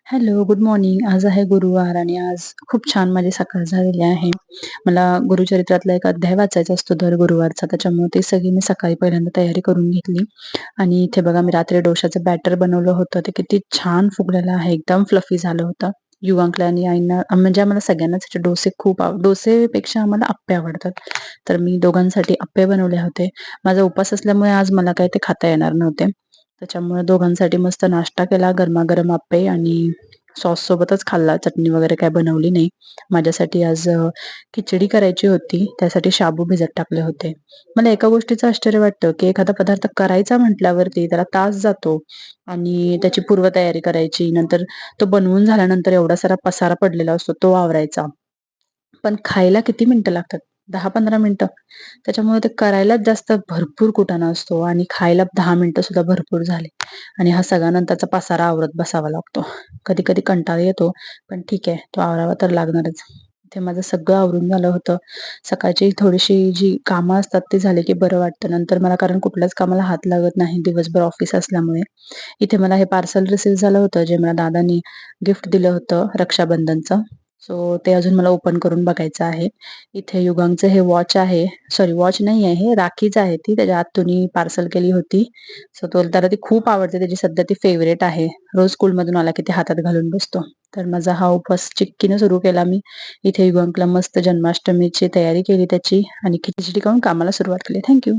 Hello, good morning. आज आहे गुरुवार आणि आज खूप छान माझी सकाळ झालेली आहे. मला गुरुचरित्रातला एक अध्याय वाचायचा असतो दर गुरुवारचा. त्याच्यामुळे ते सगळी मी सकाळी पहिल्यांदा तयारी करून घेतली आणि इथे बघा मी रात्री डोशाचं बॅटर बनवलं होतं. ते किती छान फुगलेलं आहे. एकदम फ्लफी झालं होतं. युवांकला आणि आईंना म्हणजे आम्हाला सगळ्यांनाच त्याचे डोसे खूप डोसेपेक्षा आम्हाला अप्पे आवडतात. तर मी दोघांसाठी अप्पे बनवले होते. माझा उपवास असल्यामुळे आज मला काही ते खाता येणार नव्हते. त्याच्यामुळे दोघांसाठी मस्त नाश्ता केला, गरमागरम अप्पे आणि सॉस सोबतच खाल्ला. चटणी वगैरे काही बनवली नाही. माझ्यासाठी आज खिचडी करायची होती. त्यासाठी शाबू भिजत टाकले होते. मला एका गोष्टीचं आश्चर्य वाटतं, की एखादा पदार्थ करायचा म्हटल्यावरती त्याला तास जातो आणि त्याची पूर्वतयारी करायची. नंतर तो बनवून झाल्यानंतर एवढा सारा पसारा पडलेला असतो, तो आवरायचा. पण खायला किती मिनिटं लागतात? 10-15 मिनिटं. त्याच्यामुळे ते करायलाच जास्त भरपूर कुटाणा असतो आणि खायला 10 मिनिटं सुद्धा भरपूर झाले. आणि हा सगळा नंतरचा पसारा आवरत बसावा लागतो. कधी-कधी कंटाळा येतो, पण ठीक आहे, तो आवरावा तर लागणारच. ते माझं सगळं आवरून झालं होतं. सकाळची थोडीशी जी कामं असतात ती झाली की बरं वाटतं. नंतर मला कारण कुठल्याच कामाला हात लागत नाही दिवसभर ऑफिस असल्यामुळे. इथे मला हे पार्सल रिसीव्ह झालं होतं, जे मला दादांनी गिफ्ट दिलं होतं रक्षाबंधनचं. सो ते अजून मला ओपन करून बघायचं आहे. इथे युगांचं हे वॉच आहे. सॉरी वॉच नाही आहे, हे राखीच आहे ती. त्याच्या आतुनी पार्सल केली होती. सो त्याला ती खूप आवडते. त्याची सध्या ती फेव्हरेट आहे. रोज स्कूलमधून आला की ते हातात घालून बसतो. तर माझा हा उपवास चिक्कीने सुरू केला मी. इथे युगांकला मस्त जन्माष्टमीची तयारी केली त्याची आणि खिचडी खाऊन कामाला सुरुवात केली. थँक